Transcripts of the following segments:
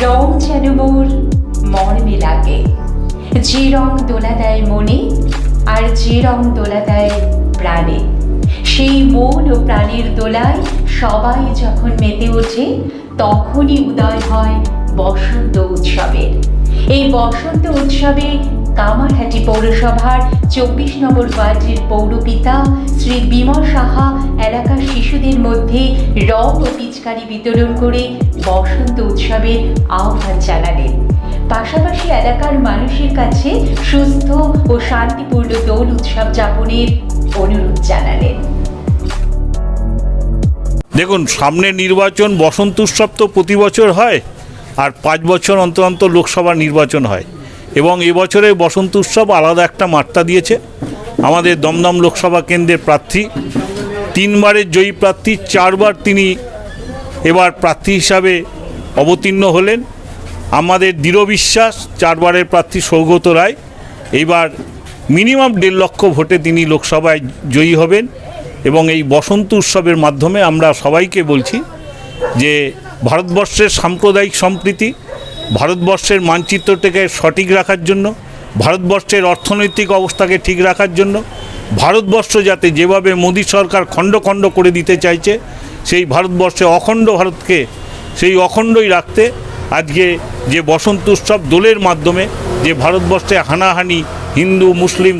রং যেন মোর মর্মে লাগে, যে রং দোলা দেয় মনে আর যে রং দোলা দেয় প্রাণে। সেই মন ও প্রাণের দোলায় সবাই যখন মেতে ওঠে, তখনই উদয় হয় বসন্ত উৎসবের। এই বসন্ত উৎসবে কামারহাটি পৌরসভার 24 নম্বর ওয়ার্ডের পৌরপিতা শ্রী বিমল সাহা এলাকার শিশুদের মধ্যে রং ও পিচকারি বিতরণ করে বসন্ত উৎসবের আহ্বান জানালেন। পাশাপাশি এলাকার মানুষের কাছে সুস্থ ও শান্তিপূর্ণ দোল উৎসব যাপনের অনুরোধ জানালেন। দেখুন, সামনে নির্বাচন, বসন্ত উৎসব তো প্রতি বছর হয়, আর 5 বছর অন্তর অন্তর লোকসভা নির্বাচন হয়, এবং এবছরের বসন্ত উৎসব আলাদা একটা মাত্রা দিয়েছে। আমাদের দমদম লোকসভা কেন্দ্রের প্রার্থী, 3 বারের জয়ী প্রার্থী, 4 বার তিনি এবার প্রার্থী হিসাবে অবতীর্ণ হলেন। আমাদের দৃঢ় বিশ্বাস 4 বারের প্রার্থী সৌগত রায় এইবার মিনিমাম 1.5 লক্ষ ভোটে তিনি লোকসভায় জয়ী হবেন। এবং এই বসন্ত উৎসবের মাধ্যমে আমরা সবাইকে বলছি যে ভারতবর্ষের সাম্প্রদায়িক সম্প্রীতি, ভারতবর্ষের মানচিত্রটাকে সঠিক রাখার জন্য, ভারতবর্ষের অর্থনৈতিক অবস্থাকে ঠিক রাখার জন্য, ভারতবর্ষ যাতে যেভাবে মোদী সরকার খণ্ড খণ্ড করে দিতে চাইছে, সেই ভারতবর্ষে অখণ্ড ভারতকে সেই অখণ্ডই রাখতে আজকে যে বসন্ত উৎসব দোলের মাধ্যমে যে ভারতবর্ষে হানাহানি, হিন্দু মুসলিম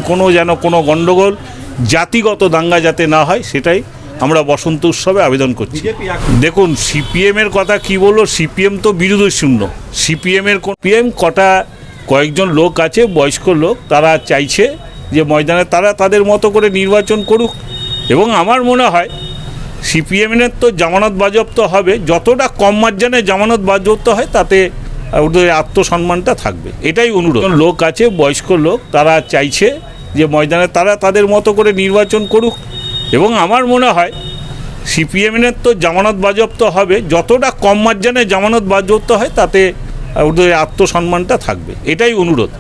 কোনো গণ্ডগোল, জাতিগত দাঙ্গা যাতে না হয়, সেটাই আমরা বসন্ত উৎসবে আবেদন করছি। দেখুন, সিপিএমের কথা কি বলবো, সিপিএম তো বিরোধী শূন্য। সিপিএমের কয়েকজন লোক আছে, বয়স্ক লোক, তারা চাইছে যে ময়দানে তারা তাদের মতো করে নির্বাচন করুক। এবং আমার মনে হয় সিপিএমের তো জামানত বাজেয়াপ্ত হবে, যতটা কম মার্জিনে জামানত বাজেয়াপ্ত হয় তাতে ওদের আত্মসম্মানটা থাকবে, এটাই অনুরোধ। লোক আছে, বয়স্ক লোক, তারা চাইছে যে ময়দানে তারা তাদের মতো করে নির্বাচন করুক। এবং আমার মনে হয় সিপিএমের তো জামানত বাজেয়াপ্ত হবে, যতটা কম মার্জিনে জামানত বাজেয়াপ্ত হয় তাতে ওদের আত্মসম্মানটা থাকবে, এটাই অনুরোধ।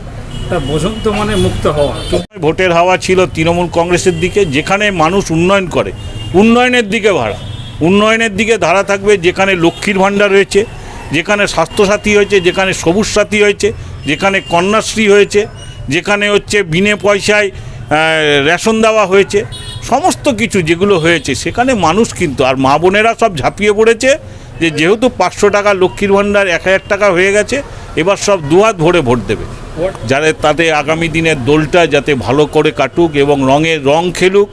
বসন্ত মানে মুক্ত হওয়া। ভোটের হাওয়া ছিল তৃণমূল কংগ্রেসের দিকে, যেখানে মানুষ উন্নয়ন করে, উন্নয়নের দিকে ধারা থাকবে, যেখানে লক্ষ্মীর ভাণ্ডার হয়েছে, যেখানে স্বাস্থ্যসাথী হয়েছে, যেখানে সবুজ সাথী হয়েছে, যেখানে কন্যাশ্রী হয়েছে, যেখানে বিনে পয়সায় রেশন দেওয়া হয়েছে, সমস্ত কিছু যেগুলো হয়েছে সেখানে মানুষ কিন্তু, আর মা বোনেরা সব ঝাঁপিয়ে পড়েছে যে যেহেতু 500 টাকা লক্ষ্মীর ভাণ্ডার 1000 টাকা হয়ে গেছে, এবার সব দুহাত ভরে ভোট দেবে, যাতে তাতে আগামী দিনের দোলটা যাতে ভালো করে কাটুক এবং রং খেলুক,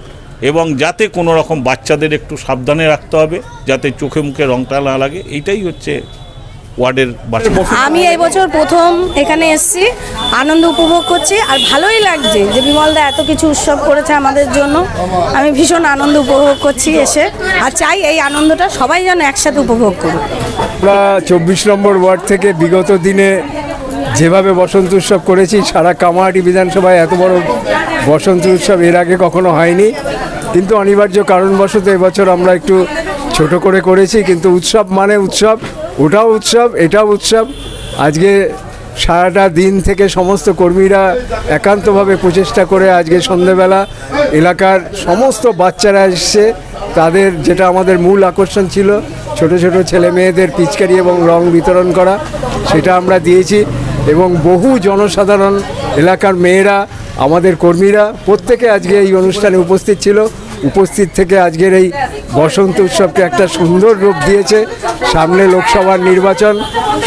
এবং যাতে কোনো রকম বাচ্চাদের একটু সাবধানে রাখতে হবে যাতে চোখে মুখে রংটা না লাগে, এইটাই হচ্ছে ওয়ার্ডের বাসিন্দা। আমি এই বছর প্রথম এখানে এসেছি, আনন্দ উপভোগ করছি, আর ভালোই লাগছে যে বিমলদা এত কিছু উৎসব করেছে আমাদের জন্য। আমি ভীষণ আনন্দ উপভোগ করছি এসে, আর চাই এই আনন্দটা সবাই যেন একসাথে উপভোগ করুক। আমরা 24 নম্বর ওয়ার্ড থেকে বিগত দিনে যেভাবে বসন্ত উৎসব করেছি, সারা কামারহাটি বিধানসভায় এত বড় বসন্ত উৎসব এর আগে কখনো হয়নি, কিন্তু অনিবার্য কারণবশত এবছর আমরা একটু ছোট করে করেছি। কিন্তু উৎসব মানে উৎসব, ওটাও উৎসব, এটাও উৎসব। আজকে সারাটা দিন থেকে সমস্ত কর্মীরা একান্তভাবে প্রচেষ্টা করে আজকে সন্ধেবেলা এলাকার সমস্ত বাচ্চারা এসছে, তাদের যেটা আমাদের মূল আকর্ষণ ছিল ছোট ছোট ছেলে মেয়েদের পিচকারি এবং রং বিতরণ করা, সেটা আমরা দিয়েছি। এবং বহু জনসাধারণ, এলাকার মেয়েরা, আমাদের কর্মীরা প্রত্যেকে আজকে এই অনুষ্ঠানে উপস্থিত ছিল। উপস্থিত থেকে আজকের এই বসন্ত উৎসবকে একটা সুন্দর রূপ দিয়েছে। সামনে লোকসভার নির্বাচন,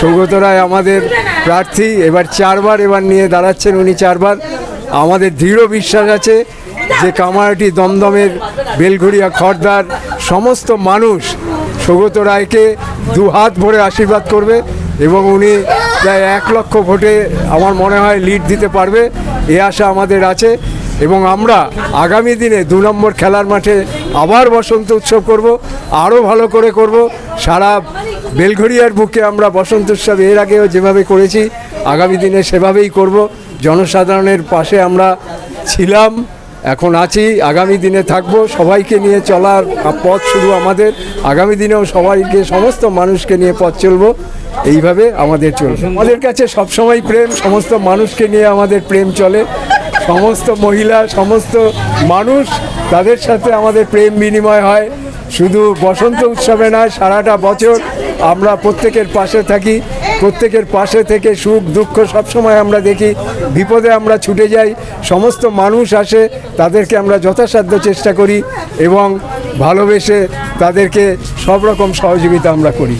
সৌগত রায় আমাদের প্রার্থী, এবার 4 বার নিয়ে দাঁড়াচ্ছেন উনি 4 বার। আমাদের দৃঢ় বিশ্বাস আছে যে কামারহাটি, দমদমের, বেলঘড়িয়া, খড়দার সমস্ত মানুষ সৌগত রায়কে 2 হাত ভরে আশীর্বাদ করবে, এবং উনি প্রায় 1 লক্ষ ভোটে আমার মনে হয় লিড দিতে পারবে, এ আশা আমাদের আছে। এবং আমরা আগামী দিনে 2 নম্বর খেলার মাঠে আবার বসন্ত উৎসব করব, আরও ভালো করে করব। সারা বেলঘড়িয়ার বুকে আমরা বসন্ত উৎসব এর আগেও যেভাবে করেছি আগামী দিনে সেভাবেই করব। জনসাধারণের পাশে আমরা ছিলাম, এখন আছি, আগামী দিনে থাকব। সবাইকে নিয়ে চলার পথ শুরু আমাদের, আগামী দিনেও সবাইকে, সমস্ত মানুষকে নিয়ে পথ চলব, এইভাবে আমাদের চলবে। আমাদের কাছে সবসময় প্রেম, সমস্ত মানুষকে নিয়ে আমাদের প্রেম চলে। সমস্ত মহিলা, সমস্ত মানুষ, তাদের সাথে আমাদের প্রেম বিনিময় হয়। শুধু বসন্ত উৎসবে নয়, সারাটা বছর আমরা প্রত্যেকের পাশে থাকি। প্রত্যেকের পাশে থেকে সুখ দুঃখ সবসময় আমরা দেখি, বিপদে আমরা ছুটে যাই, সমস্ত মানুষ আসে, তাদেরকে আমরা যথাসাধ্য চেষ্টা করি এবং ভালোবেসে তাদেরকে সব রকম সহযোগিতা আমরা করি।